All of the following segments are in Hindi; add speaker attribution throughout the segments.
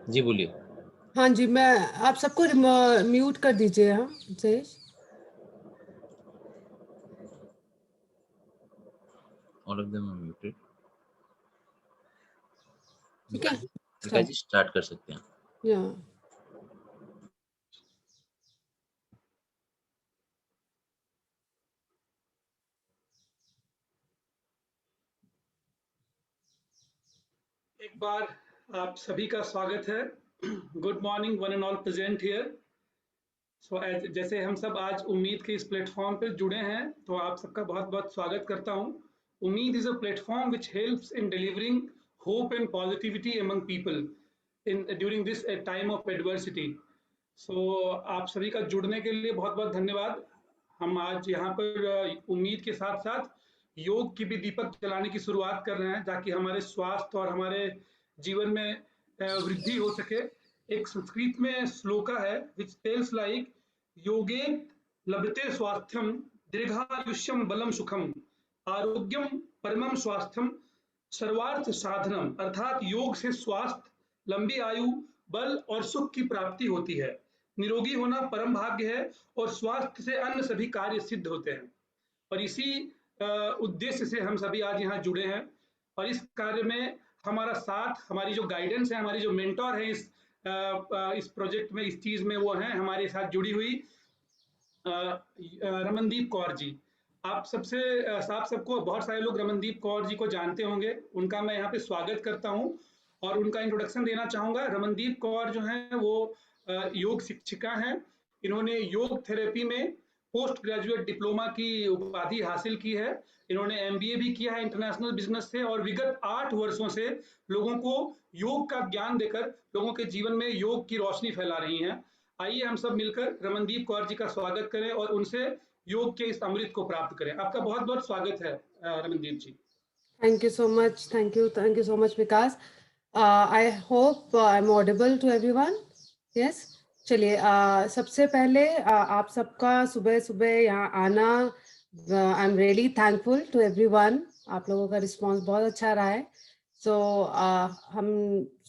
Speaker 1: जी बोलिए।
Speaker 2: हाँ जी, मैं आप सबको म्यूट कर दीजिए। हाँ Jayesh,
Speaker 1: all of them are muted.
Speaker 2: ठीक है,
Speaker 1: विकास जी स्टार्ट कर सकते हैं।
Speaker 2: या
Speaker 3: एक बार आप सभी का स्वागत है। Good morning one and all present here. So जैसे हम सब आज उम्मीद के इस प्लेटफॉर्म पर जुड़े हैं, तो आप सबका बहुत बहुत स्वागत करता हूं। Ummeed is a platform which helps in delivering hope and positivity among people in during this time of adversity. So आप सभी का जुड़ने के लिए बहुत बहुत धन्यवाद। हम आज यहाँ पर उम्मीद के साथ साथ योग की भी दीपक जलाने की शुरुआत कर रहे हैं, ताकि हमारे स्वास्थ्य और हमारे जीवन में वृद्धि हो सके। एक संस्कृत में श्लोका है विच टेल्स लाइक योगे लभते स्वास्थ्यम दीर्घायुष्यम बलम सुखम आरोग्यम परमम स्वास्थ्यम सर्वार्थ साधनम। अर्थात योग से स्वास्थ्य, लंबी आयु, बल और सुख की प्राप्ति होती है। निरोगी होना परम भाग्य है और स्वास्थ्य से अन्य सभी कार्य सिद्ध होते हैं। और इसी उद्देश्य से हम सभी आज यहाँ जुड़े हैं। और इस कार्य में हमारा साथ, हमारी जो गाइडेंस है, हमारी जो मेंटोर है इस प्रोजेक्ट में, इस चीज में, वो हैं हमारे साथ जुड़ी हुई रमनदीप कौर जी। आप सबको, बहुत सारे लोग रमनदीप कौर जी को जानते होंगे। उनका मैं यहाँ पे स्वागत करता हूँ और उनका इंट्रोडक्शन देना चाहूंगा। रमनदीप कौर जो हैं वो योग शिक्षिका हैं। इन्होंने योग थेरेपी में पोस्ट ग्रेजुएट डिप्लोमा की उपाधि हासिल की है। इन्होंने एमबीए भी किया है इंटरनेशनल बिजनेस से और विगत 8 वर्षों से लोगों को योग का ज्ञान देकर लोगों के जीवन में योग की रोशनी फैला रही हैं। आइए हम सब मिलकर रमनदीप कौर जी का स्वागत करें और उनसे योग के इस अमृत को प्राप्त करें। आपका बहुत बहुत स्वागत है Ramandeep ji.
Speaker 2: Thank you so much, thank you so much Vikas. I hope I am audible to everyone. Yes, चलिए सबसे पहले आप सबका सुबह सुबह यहाँ आना, I am really thankful to everyone. आप लोगों का रिस्पांस बहुत अच्छा रहा है। सो हम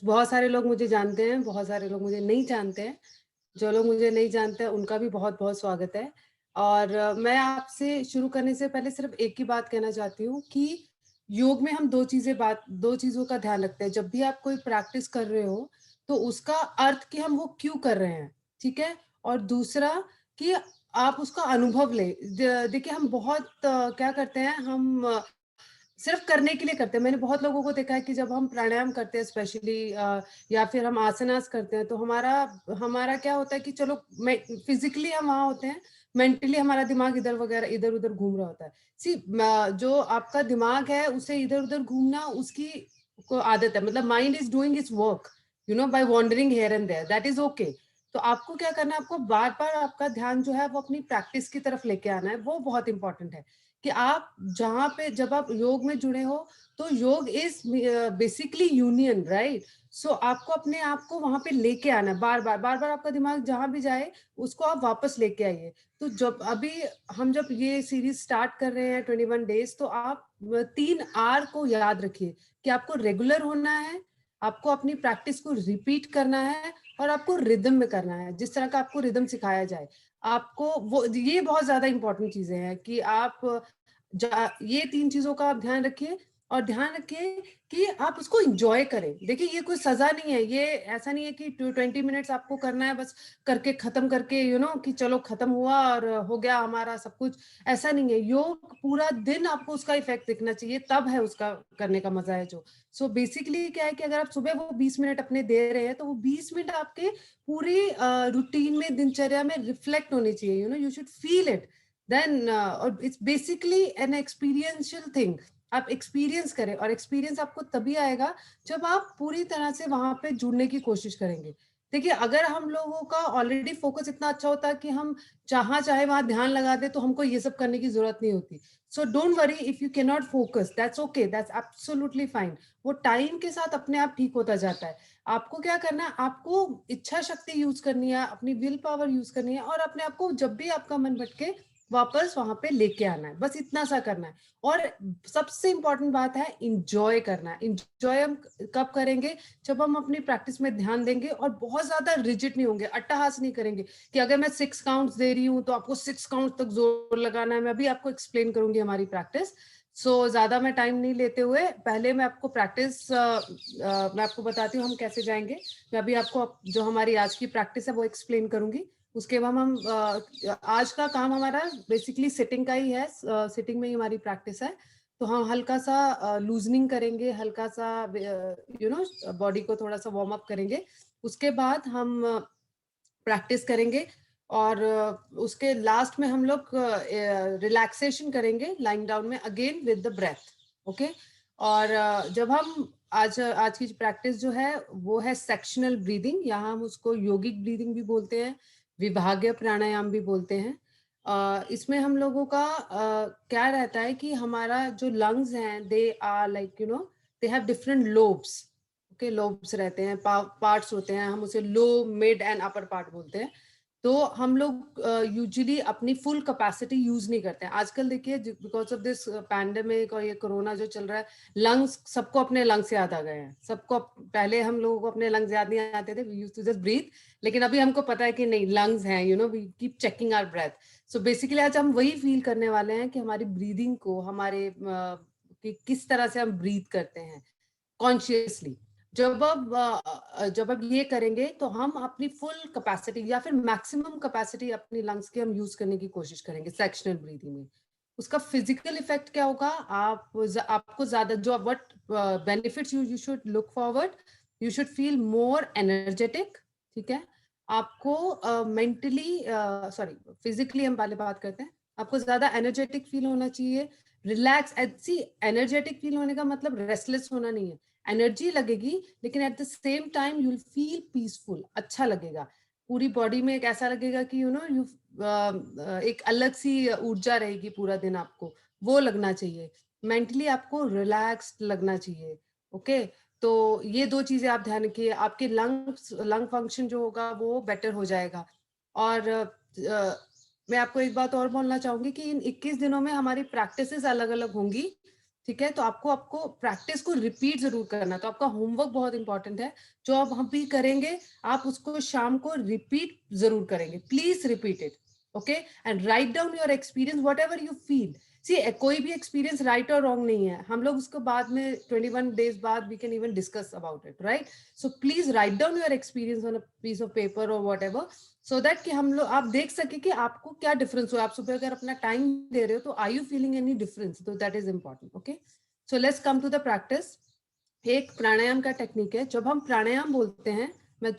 Speaker 2: बहुत सारे लोग मुझे जानते हैं, बहुत सारे लोग मुझे नहीं जानते हैं। जो लोग मुझे नहीं जानते हैं उनका भी बहुत बहुत स्वागत है। और मैं आपसे शुरू करने से पहले सिर्फ एक ही बात कहना चाहती हूँ कि योग में हम दो चीजों का ध्यान रखते हैं। जब भी आप कोई प्रैक्टिस कर रहे हो तो उसका अर्थ कि हम वो क्यों कर रहे हैं, ठीक है। और दूसरा कि आप उसका अनुभव ले। देखिए हम बहुत क्या करते हैं, हम सिर्फ करने के लिए करते हैं। मैंने बहुत लोगों को देखा है कि जब हम प्राणायाम करते हैं स्पेशली, या फिर हम आसनास करते हैं, तो हमारा हमारा क्या होता है कि चलो फिजिकली हम वहां होते हैं, मेंटली हमारा दिमाग इधर उधर घूम रहा होता है। सी जो आपका दिमाग है उसे इधर उधर घूमना उसकी को आदत है। मतलब mind is doing its work, by wandering here and there, that is okay. तो आपको क्या करना है, आपको बार बार आपका ध्यान जो है वो अपनी प्रैक्टिस की तरफ लेके आना है। वो बहुत इंपॉर्टेंट है कि आप जहाँ पे, जब आप योग में जुड़े हो, तो योग इज बेसिकली यूनियन, राइट। सो आपको अपने आप को वहां पे लेके आना है। बार बार आपका दिमाग जहां भी जाए उसको आप वापस लेके आइए। तो जब ये सीरीज स्टार्ट कर रहे हैं 21 डेज, तो आप 3 R को याद रखिए कि आपको रेगुलर होना है, आपको अपनी प्रैक्टिस को रिपीट करना है, और आपको रिदम में करना है, जिस तरह का आपको रिदम सिखाया जाए। आपको वो, ये बहुत ज्यादा इंपॉर्टेंट चीजें हैं कि आप ये 3 चीजों का आप ध्यान रखिए। और ध्यान रखिए कि आप उसको एंजॉय करें। देखिए ये कोई सजा नहीं है, ये ऐसा नहीं है कि 20 मिनट्स आपको करना है बस, करके खत्म करके कि चलो खत्म हुआ और हो गया हमारा सब कुछ। ऐसा नहीं है। योग पूरा दिन आपको उसका इफेक्ट दिखना चाहिए, तब है उसका करने का मजा है जो। सो बेसिकली क्या है कि अगर आप सुबह वो 20 मिनट अपने दे रहे हैं, तो वो 20 मिनट आपके पूरी रूटीन में, दिनचर्या में रिफ्लेक्ट होनी चाहिए। You should feel it then. और it's basically an experiential thing. आप एक्सपीरियंस करें, और एक्सपीरियंस आपको तभी आएगा जब आप पूरी तरह से वहां पे जुड़ने की कोशिश करेंगे। देखिए अगर हम लोगों का ऑलरेडी फोकस इतना अच्छा होता है कि हम जहां चाहे वहां ध्यान लगा दे, तो हमको ये सब करने की जरूरत नहीं होती। So don't worry if you can not focus, that's okay, that's absolutely fine. वो टाइम के साथ अपने आप ठीक होता जाता है। आपको क्या करना है, आपको इच्छा शक्ति यूज करनी है, अपनी विल पावर यूज करनी है, और अपने आप को जब भी आपका मन भटके वापस वहां पे लेके आना है, बस इतना सा करना है। और सबसे इंपॉर्टेंट बात है इंजॉय करना है। इंजॉय हम कब करेंगे? जब हम अपनी प्रैक्टिस में ध्यान देंगे और बहुत ज्यादा रिजिड नहीं होंगे, अट्टहास नहीं करेंगे कि अगर मैं 6 काउंट्स दे रही हूँ तो आपको 6 काउंट तक जोर लगाना है। मैं अभी आपको एक्सप्लेन करूंगी हमारी प्रैक्टिस। ज्यादा मैं टाइम नहीं लेते हुए पहले मैं आपको प्रैक्टिस मैं आपको बताती हूँ हम कैसे जाएंगे। मैं अभी आपको जो हमारी आज की प्रैक्टिस है वो एक्सप्लेन करूंगी। उसके बाद हम आज का काम हमारा बेसिकली सिटिंग का ही है, सिटिंग में ही हमारी प्रैक्टिस है। तो हम हल्का सा लूजनिंग करेंगे, हल्का सा बॉडी को थोड़ा सा वार्म अप करेंगे। उसके बाद हम प्रैक्टिस करेंगे और उसके लास्ट में हम लोग रिलैक्सेशन करेंगे लाइंग डाउन में again with the breath. Okay. और जब हम आज की प्रैक्टिस जो है वो है सेक्शनल ब्रीदिंग, यहाँ हम उसको योगिक ब्रीदिंग भी बोलते हैं, विभागीय प्राणायाम भी बोलते हैं। इसमें हम लोगों का क्या रहता है कि हमारा जो लंग्स हैं they are like they have different lobes. Okay, lobes रहते हैं, पार्ट्स होते हैं, हम उसे low mid and upper part बोलते हैं। तो हम लोग यूजुअली अपनी फुल कैपेसिटी यूज नहीं करते हैं आजकल। देखिए बिकॉज ऑफ दिस पैंडेमिक और ये कोरोना जो चल रहा है, लंग्स सबको अपने लंग्स याद आ गए हैं सबको। पहले हम लोगों को अपने लंग्स याद नहीं आते थे, we used to just breathe. लेकिन अभी हमको पता है कि नहीं, लंग्स हैं, we keep checking our breath. So basically आज हम वही फील करने वाले हैं कि हमारी ब्रीदिंग को, हमारे कि किस तरह से हम ब्रीथ करते हैं कॉन्शियसली। जब अब ये करेंगे तो हम अपनी फुल कैपेसिटी या फिर मैक्सिमम कैपेसिटी अपनी लंग्स की हम यूज करने की कोशिश करेंगे सेक्शनल ब्रीदिंग में। उसका फिजिकल इफेक्ट क्या होगा? आपको ज्यादा जो what benefits you should look forward, you should feel more energetic. ठीक है, आपको मेंटली सॉरी फिजिकली हम पहले बात करते हैं। आपको ज्यादा एनर्जेटिक फील होना चाहिए, रिलैक्स। सी, एनर्जेटिक फील होने का मतलब रेस्टलेस होना नहीं है, एनर्जी लगेगी लेकिन at the same time you will feel peaceful, अच्छा लगेगा पूरी बॉडी में। एक ऐसा लगेगा कि यू एक अलग सी ऊर्जा रहेगी पूरा दिन, आपको वो लगना चाहिए। मेंटली आपको रिलैक्स्ड लगना चाहिए। ओके, तो ये दो चीजें आप ध्यान रखिए, आपके लंग फंक्शन जो होगा वो बेटर हो जाएगा। और मैं आपको एक बात और बोलना चाहूंगी कि इन 21 दिनों में हमारी प्रैक्टिसेस अलग अलग होंगी। ठीक है, तो आपको प्रैक्टिस को रिपीट जरूर करना। तो आपका होमवर्क बहुत इंपॉर्टेंट है जो अब हम भी करेंगे, आप उसको शाम को रिपीट जरूर करेंगे। Please repeat it. Okay, and write down your experience whatever you feel. See, कोई भी एक्सपीरियंस राइट और रॉन्ग नहीं है, हम लोग उसको बाद में 21 डेज बाद we can even discuss about it, right? So please write down your experience on a piece of paper और वट एवर, सो दैट कि हम लोग आप देख सके कि आपको क्या डिफरेंस हुआ। आप सुबह अगर अपना टाइम दे रहे हो तो are you feeling any difference? तो that is important. Okay, so let's come to the practice. एक प्राणायाम का टेक्निक है। जब हम प्राणायाम बोलते हैं, मैं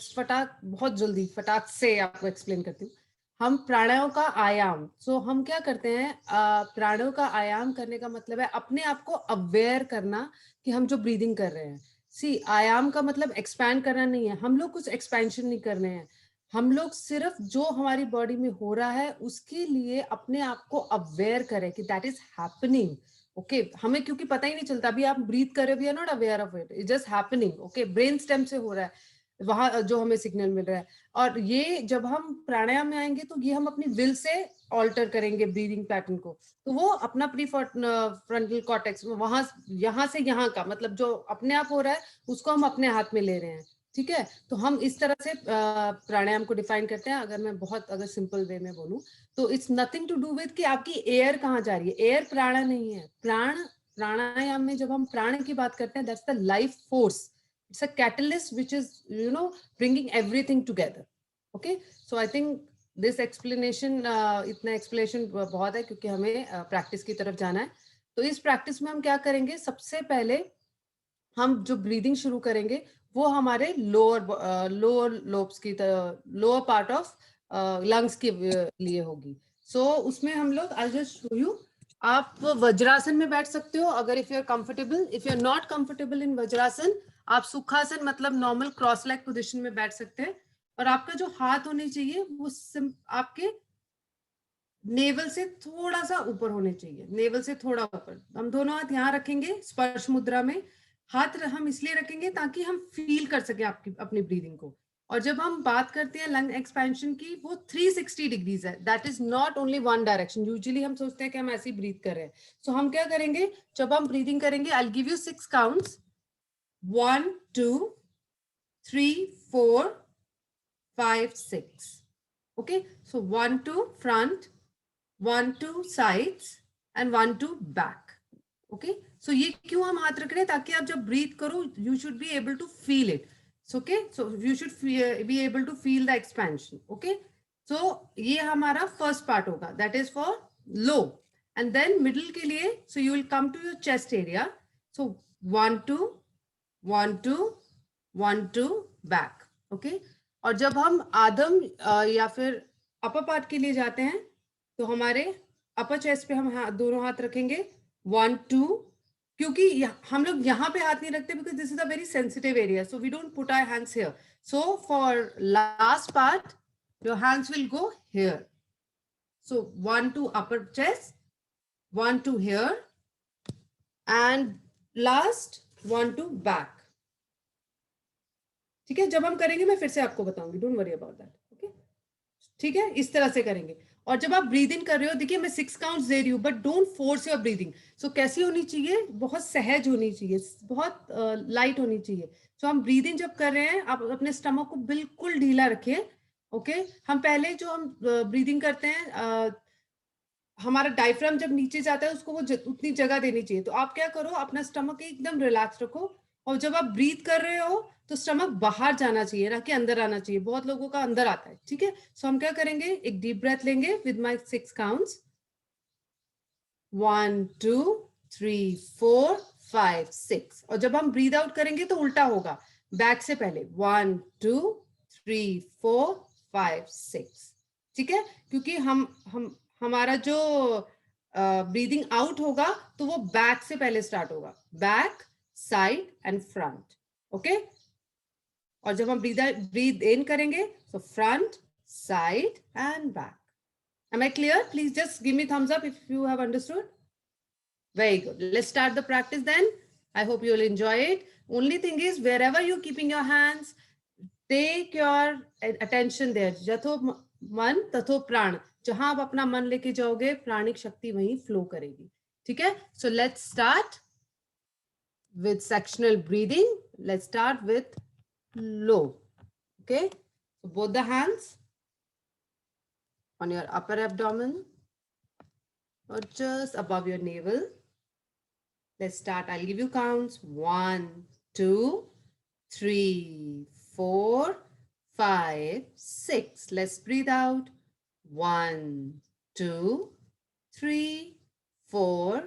Speaker 2: बहुत जल्दी फटाक से आपको एक्सप्लेन करती हूँ। हम प्राणायाम का आयाम, हम क्या करते हैं, प्राणों का आयाम करने का मतलब है अपने आप को अवेयर करना कि हम जो ब्रीदिंग कर रहे हैं। सी, आयाम का मतलब एक्सपैंड करना नहीं है, हम लोग कुछ एक्सपेंशन नहीं कर रहे हैं, हम लोग सिर्फ जो हमारी बॉडी में हो रहा है उसके लिए अपने आप को अवेयर करें कि दैट इज हैपनिंग। ओके, हमें क्योंकि पता ही नहीं चलता, अभी आप ब्रीथ कर रहे हो, we are not aware of it, it just happening. Okay, brain stem से हो रहा है वहां जो हमें सिग्नल मिल रहा है। और ये जब हम प्राणायाम में आएंगे तो ये हम अपनी विल से ऑल्टर करेंगे ब्रीदिंग पैटर्न को। तो वो अपना फ्रंटल कॉर्टेक्स में वहां, यहाँ से यहाँ का मतलब जो अपने आप हो रहा है उसको हम अपने हाथ में ले रहे हैं। ठीक है, तो हम इस तरह से प्राणायाम को डिफाइन करते हैं। अगर मैं अगर सिंपल वे में बोलूं तो it's nothing to do with कि आपकी एयर कहाँ जा रही है। एयर प्राण नहीं है। प्राणायाम में जब हम प्राण की बात करते हैं, that's the life force, it's a catalyst which is bringing everything together. Okay, so I think this explanation, इतना एक्सप्लेनेशन बहुत है क्योंकि हमें प्रैक्टिस की तरफ जाना है। तो इस प्रैक्टिस में हम क्या करेंगे, सबसे पहले हम जो ब्रीदिंग शुरू करेंगे वो हमारे लोअर लोब्स की लोअर पार्ट ऑफ लंग्स के लिए होगी। उसमें हम लोग, आई जस्ट शो यू, आप वज्रासन में बैठ सकते हो अगर if you are comfortable. If you are not comfortable in Vajrasana, आप सुखासन मतलब नॉर्मल क्रॉस लेग पोजिशन में बैठ सकते हैं। और आपका जो हाथ होने चाहिए वो आपके नेवल से थोड़ा सा ऊपर होने चाहिए, नेवल से थोड़ा ऊपर। हम दोनों हाथ यहाँ रखेंगे स्पर्श मुद्रा में। हाथ हम इसलिए रखेंगे ताकि हम फील कर सके आपकी अपनी ब्रीदिंग को। और जब हम बात करते हैं लंग एक्सपेंशन की, वो 360 डिग्रीज है, that is not only one direction. Usually हम सोचते हैं कि हम ऐसे ही ब्रीथ कर रहे हैं। सो हम क्या करेंगे, जब हम ब्रीदिंग करेंगे, I will give you 6 counts, 1 2 3 4 5 6। okay, so 1 2 front, 1 2 sides and 1 2 back. okay, so ये क्यों हम हाथ रख रहे हैं, ताकि आप जब ब्रीथ करो you should be able to feel it. okay, so you should be able to feel the expansion. okay, so ये हमारा first part होगा, that is for low. and then middle के लिए, so you will come to your chest area. so 1 2 1 2 1 2 back. okay, और जब हम आदम या फिर अपर पार्ट के लिए जाते हैं, तो हमारे अपर चेस्ट पे हम दोनों हाथ रखेंगे, 1 2, क्योंकि हम लोग यहाँ पे हाथ नहीं रखते because this is a very sensitive area, so we don't put our hands here. So for last part your hands will go here. So 1 2 upper chest, 1 2 here, and last 1 2 back. ठीक है, जब हम करेंगे मैं फिर से आपको बताऊंगी, don't worry about that. Okay, ठीक है, इस तरह से करेंगे. और जब आप ब्रीद इन कर रहे हो, देखिए मैं 6 काउंट्स दे रही हूँ, but don't force your breathing. So कैसी होनी चाहिए, बहुत सहज होनी चाहिए, बहुत लाइट होनी चाहिए. सो हम ब्रीद इन जब कर रहे हैं, आप अपने स्टमक को बिल्कुल ढीला रखें. ओके, हम पहले जो हम ब्रीदिंग करते हैं, हमारा डायफ्राम जब नीचे जाता है, उसको वो उतनी जगह देनी चाहिए. तो आप क्या करो, अपना स्टमक एकदम रिलैक्स रखो, और जब आप ब्रीथ कर रहे हो तो स्टमक बाहर जाना चाहिए, ना कि अंदर आना चाहिए. बहुत लोगों का अंदर आता है. ठीक है, सो हम क्या करेंगे, एक डीप ब्रेथ लेंगे विद माय 6 काउंट्स, 1 2 3 4 5 6. और जब हम ब्रीथ आउट करेंगे तो उल्टा होगा, बैक से पहले 1 2 3 4 5 6. ठीक है, क्योंकि हमारा जो ब्रीदिंग आउट होगा तो वो बैक से पहले स्टार्ट होगा, back side and front. Okay, और जब हम ब्रीद इन करेंगे तो front side and back. Am I clear? Please just give me thumbs up if you have understood. Very good. Let's start the practice then. I hope you will enjoy it. Only thing is, wherever you're keeping your hands, take your attention there. Jatho man tatho pran. जहां आप अपना मन लेके जाओगे, प्राणिक शक्ति वहीं फ्लो करेगी. ठीक है, so let's start with sectional breathing. Let's start with low. Okay, so both the hands on your upper abdomen or just above your navel. Let's start. I'll give you counts, 1 2 3 4 5 6. Let's breathe out, 1 2 3 4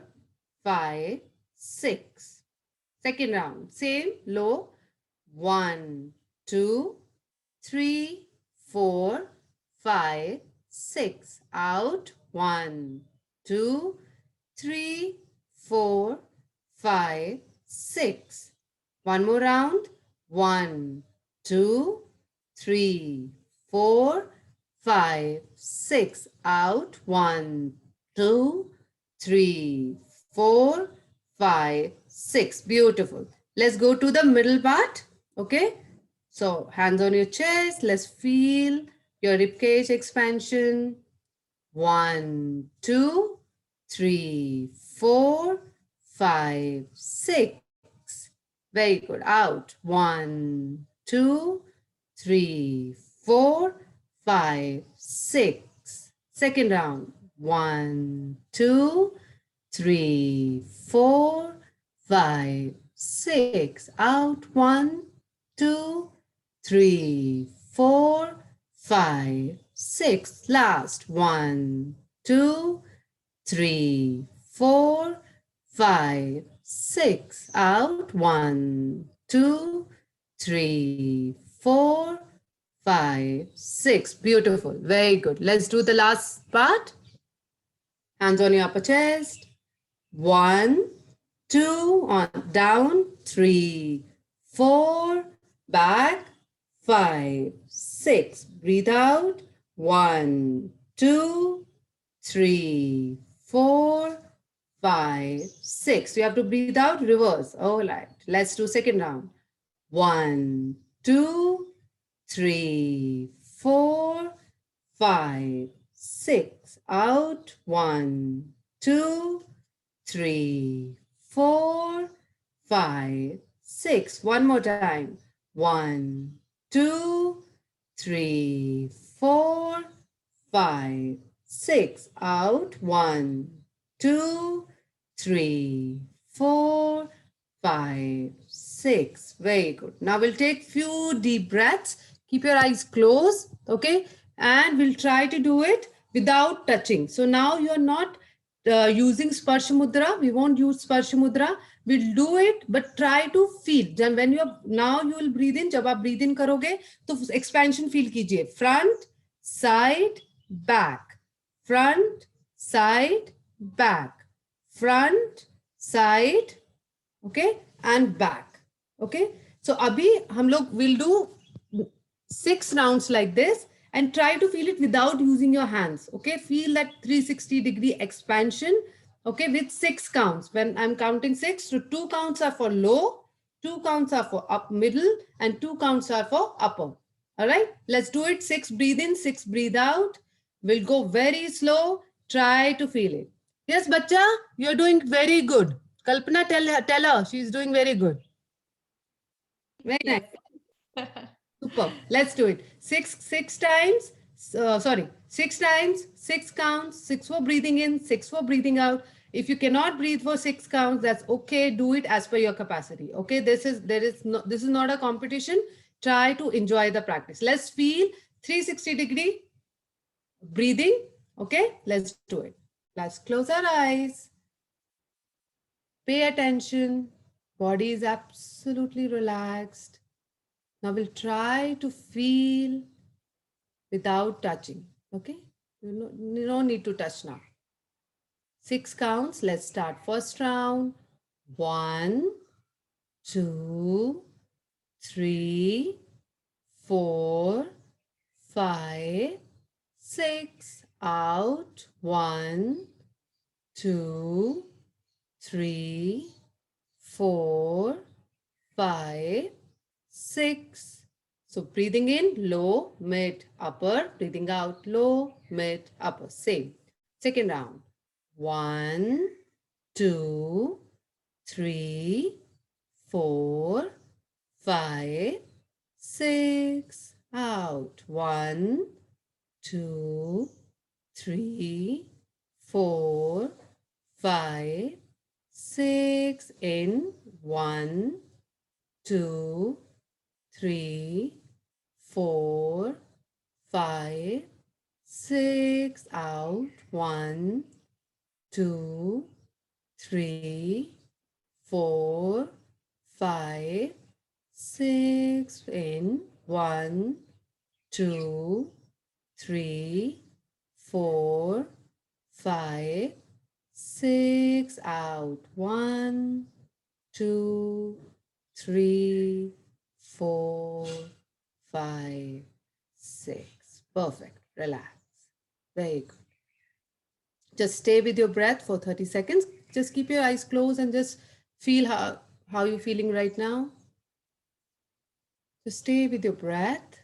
Speaker 2: 5 6. Second round, same, low, 1 2 3 4 5 6. Out, 1 2 3 4 5 6. One more round, 1 2 3 4 5 6. Out, 1 2 3 4 5 6. Beautiful. Let's go to the middle part. Okay, so hands on your chest. Let's feel your ribcage expansion. 1 2 3 4 5 6. Very good. Out, 1 2 3 4 5 6. Second round, 1 2 3 4 5 6. Out, 1 2 3 4 5 6. Last, 1 2 3 4 5 6. Out, 1 2 3 4 5 6. Beautiful. Very good. Let's do the last part. Hands on your upper chest. 1 2 on down, 3 4 back, 5 6. Breathe out, 1 2 3 4 5 6. You have to breathe out, reverse. All right, let's do second round. 1 2 3, 4, 5, 6. Out. 1, 2, 3, 4, 5, 6. One more time. 1, 2, 3, 4, 5, 6. Out. 1, 2, 3, 4, 5, 6. Very good. Now we'll take few deep breaths. Keep your eyes closed. Okay. And we'll try to do it without touching. So now you're not using Sparsha Mudra. We won't use Sparsha Mudra. We'll do it, but try to feel. Then when you now you will breathe in. जब आप breathe in करोगे, तो expansion feel कीजिए. Front, side, back. Front, side, back. Front, side, okay, and back. Okay. So abhi hum log will do 6 rounds like this and try to feel it without using your hands. Okay. Feel that 360-degree expansion. Okay. With 6 counts. When I'm counting 6, so 2 counts are for low, 2 counts are for up middle, and 2 counts are for upper. All right. Let's do it. 6 breathe in, 6 breathe out. We'll go very slow. Try to feel it. Yes, Bacha, you're doing very good. Kalpana, tell her she's doing very good. Very nice. Super. Let's do it. Six times. Sorry, 6 times, 6 counts, 6 for breathing in, 6 for breathing out. If you cannot breathe for 6 counts, that's okay. Do it as per your capacity. Okay. This is not a competition. Try to enjoy the practice. Let's feel 360-degree breathing. Okay. Let's do it. Let's close our eyes. Pay attention. Body is absolutely relaxed. Now we'll try to feel without touching. Okay. You don't need to touch now. 6 counts. Let's start first round. 1, 2, 3, 4, 5, 6. Out. 1, 2, 3, 4, 5, 6. So breathing in, low, mid, upper. Breathing out, low, mid, upper. Same. Second round. 1, 2, 3, 4, 5, 6. Out. 1, 2, 3, 4, 5, 6. In. 1, 2, 3, 4, 5, 6. Out. 1, 2, 3, 4, 5, 6. In. 1, 2, 3, 4, 5, 6. Out. 1, 2, 3, 4, 5, 6. Perfect. Relax. Very good. Just stay with your breath for 30 seconds. Just keep your eyes closed and just feel how you're feeling right now. Just stay with your breath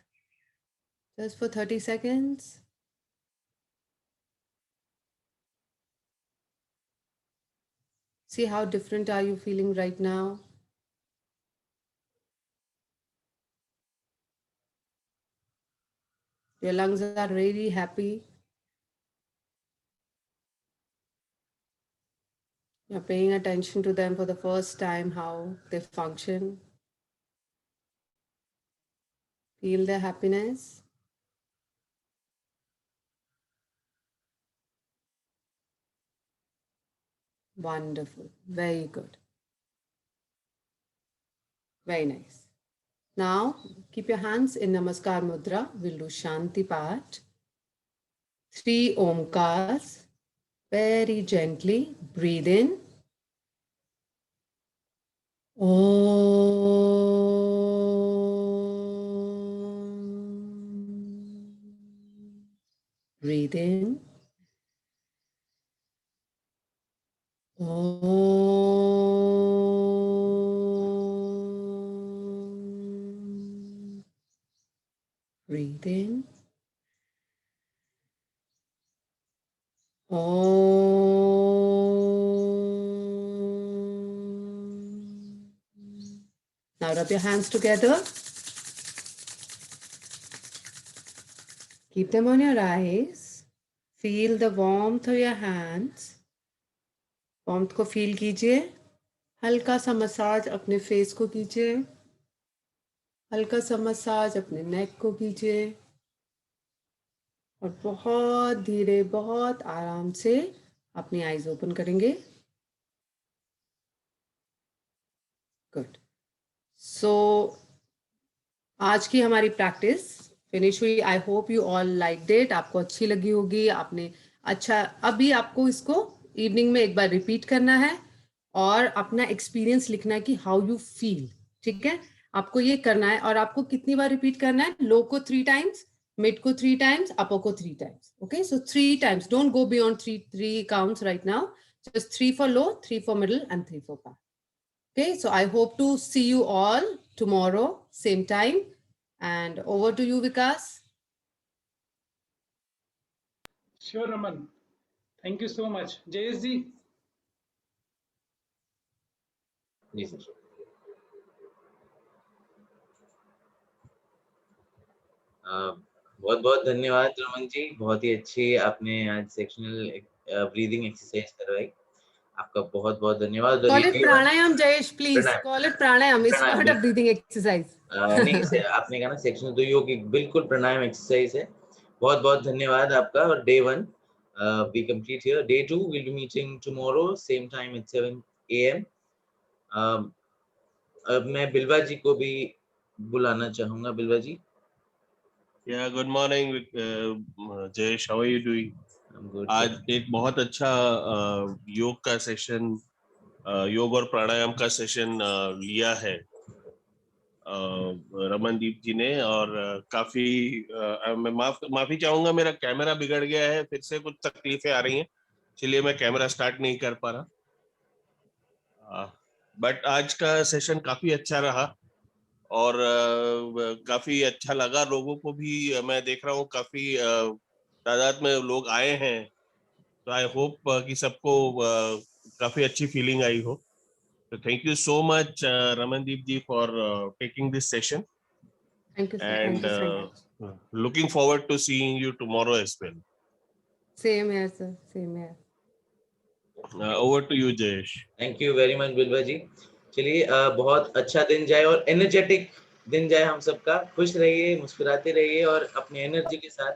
Speaker 2: just for 30 seconds. See how different are you feeling right now? Your lungs are really happy. You're paying attention to them for the first time, how they function. Feel their happiness. Wonderful. Very good. Very nice. Now, keep your hands in Namaskar Mudra. We'll do Shanti Path. 3 Omkars. Very gently. Breathe in. Om. Breathe in. Om. Breathe in. Now rub your hands together. Keep them on your eyes. Feel the warmth of your hands. Warmth को feel कीजिए. हल्का सा मसाज अपने फेस को कीजिए. हल्का सा मसाज अपने नेक को कीजिए. और बहुत धीरे बहुत आराम से अपनी आईज ओपन करेंगे. गुड. सो आज की हमारी प्रैक्टिस फिनिश हुई. I hope you all liked it. आपको अच्छी लगी होगी. आपने अच्छा, अभी आपको इसको इवनिंग में एक बार रिपीट करना है और अपना एक्सपीरियंस लिखना है कि हाउ यू फील. ठीक है, आपको ये करना है. और आपको कितनी बार रिपीट करना है? लो को 3 टाइम्स, मिड को 3 टाइम्स, अपर को 3 times. Okay, so 3 times. Don't go beyond 3 counts right now. Just 3 for low, 3 for middle, and 3 for back. Okay, so I hope to see you all tomorrow, same time. And over to you, Vikas.
Speaker 3: Sure, Raman. Thank you so much. Jayesh ji.
Speaker 1: Ji sir. बहुत बहुत धन्यवाद रमन जी. बहुत ही अच्छी आपने आज सेक्शनल ब्रीदिंग एक्सरसाइज करवाई. आपका बहुत बहुत धन्यवाद.
Speaker 2: Call it pranayam, Jayesh, please.
Speaker 1: Pranayam.
Speaker 2: Call it pranayam. It's
Speaker 1: Pranayam,
Speaker 2: not a breathing exercise.
Speaker 1: नहीं से आपने कहा ना सेक्शनल, तो योगिक बिल्कुल प्राणायाम एक्सरसाइज है. बहुत बहुत धन्यवाद आपका. और day 1 we complete here. Day 2 we'll be meeting tomorrow same time at 7 AM. अब मैं बिलवा जी को भी बुलाना चाहूंगा. बिलवा जी.
Speaker 4: Yeah, good morning, Jayesh. How are you doing?
Speaker 1: I'm good.
Speaker 4: आज एक बहुत अच्छा योग का सेशन, योग और प्राणायाम का सेशन लिया है रमनदीप जी ने. और काफी मैं माफी चाहूंगा, मेरा कैमरा बिगड़ गया है, फिर से कुछ तकलीफें आ रही हैं, इसलिए मैं कैमरा स्टार्ट नहीं कर पा रहा. बट आज का सेशन काफी अच्छा रहा और काफी अच्छा लगा लोगों को भी. मैं देख रहा हूँ काफी तादाद में लोग आए हैं, तो आई होप कि सबको काफी अच्छी फीलिंग आई हो. तो thank you so much Ramandeep ji for taking this session.
Speaker 2: Thank you, sir.
Speaker 4: And
Speaker 2: Thank you so much.
Speaker 4: looking forward to seeing you tomorrow as well.
Speaker 2: Same here, sir. Same here.
Speaker 4: Over to you, Jayesh.
Speaker 1: Thank you very much बिलवा जी. चलिए, बहुत अच्छा दिन जाए और एनर्जेटिक दिन जाए हम सबका. खुश रहिए, मुस्कुराते रहिए और अपनी एनर्जी के साथ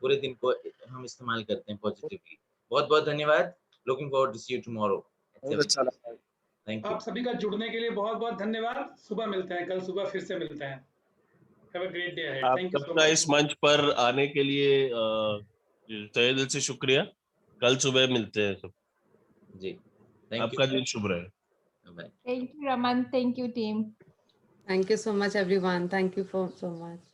Speaker 1: पूरे दिन को हम इस्तेमाल करते हैं पॉजिटिवली. बहुत बहुत धन्यवाद. Looking forward to see you tomorrow.
Speaker 5: बहुत अच्छा लगा.
Speaker 1: Thank you.
Speaker 3: आप सभी का जुड़ने के लिए बहुत बहुत धन्यवाद. सुबह मिलते हैं, कल सुबह फिर से मिलते हैं. Have a great day ahead.
Speaker 4: आप
Speaker 3: थैंक यू सो
Speaker 4: सबका
Speaker 3: मच.
Speaker 4: इस मंच पर आने के लिए तहे दिल से शुक्रिया. कल सुबह मिलते हैं सब.
Speaker 1: जी, थैंक यू.
Speaker 4: आपका दिन शुभ रहे.
Speaker 1: Bye.
Speaker 6: Thank you, Raman. Thank you, team.
Speaker 2: Thank you so much, everyone. Thank you for so much.